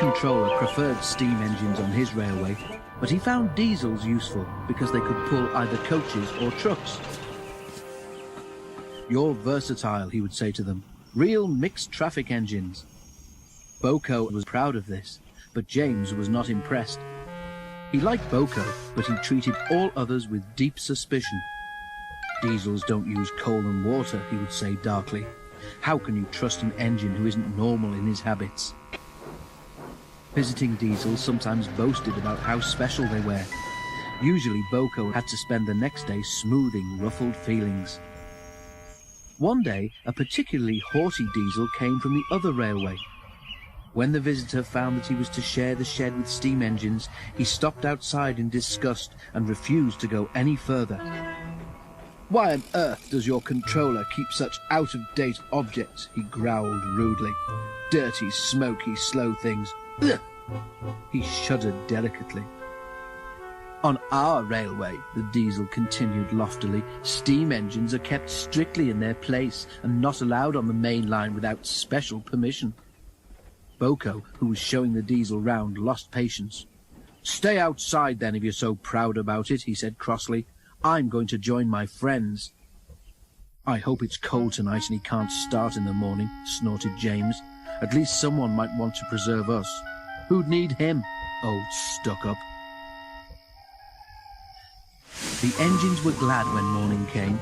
controller preferred steam engines on his railway, but he found diesels useful because they could pull either coaches or trucks. "You're versatile," he would say to them. "Real mixed traffic engines." Boko was proud of this, but James was not impressed. He liked Boko, but he treated all others with deep suspicion. "Diesels don't use coal and water," he would say darkly. "How can you trust an engine who isn't normal in his habits?" Visiting diesels sometimes boasted about how special they were. Usually Boko had to spend the next day smoothing ruffled feelings. One day, a particularly haughty diesel came from the other railway. When the visitor found that he was to share the shed with steam engines, he stopped outside in disgust and refused to go any further. "Why on earth does your controller keep such out-of-date objects?" he growled rudely. "Dirty, smoky, slow things. Ugh!" He shuddered delicately. "On our railway," the diesel continued loftily, "steam engines are kept strictly in their place and not allowed on the main line without special permission." Boko, who was showing the diesel round, lost patience. "Stay outside then if you're so proud about it," he said crossly. "I'm going to join my friends." "I hope it's cold tonight and he can't start in the morning," snorted James. "At least someone might want to preserve us. Who'd need him, old stuck-up?" The engines were glad when morning came.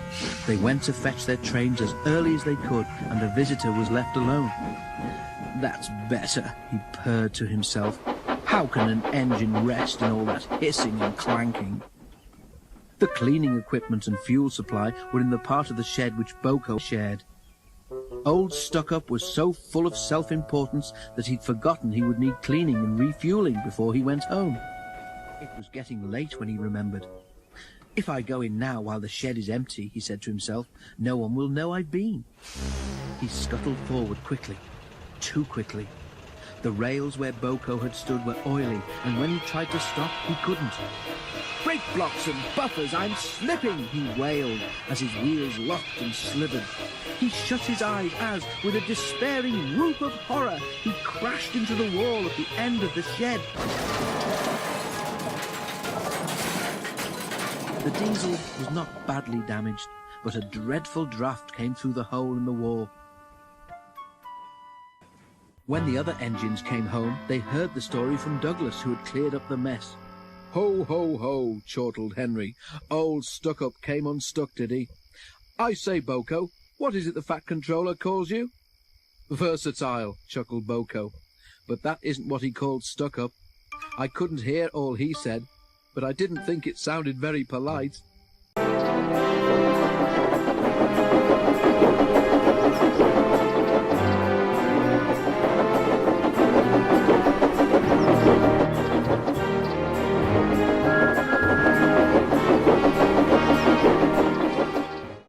They went to fetch their trains as early as they could, and the visitor was left alone. "That's better," he purred to himself. "How can an engine rest in all that hissing and clanking?" The cleaning equipment and fuel supply were in the part of the shed which Boko shared. Old Stuck-Up was so full of self-importance that he'd forgotten he would need cleaning and refueling before he went home. It was getting late when he remembered. "If I go in now while the shed is empty," he said to himself, "no one will know I've been." He scuttled forward quickly, too quickly. The rails where Boko had stood were oily, and when he tried to stop, he couldn't. "Brake blocks and buffers, I'm slipping!" he wailed as his wheels locked and slithered. He shut his eyes as, with a despairing whoop of horror, he crashed into the wall at the end of the shed. The diesel was not badly damaged, but a dreadful draught came through the hole in the wall. When the other engines came home, they heard the story from Douglas, who had cleared up the mess. "Ho, ho, ho," chortled Henry. "Old Stuck-Up came unstuck, did he? I say, Boko, what is it the Fat Controller calls you?" "Versatile," chuckled Boko. "But that isn't what he called Stuck-Up. I couldn't hear all he said, but I didn't think it sounded very polite."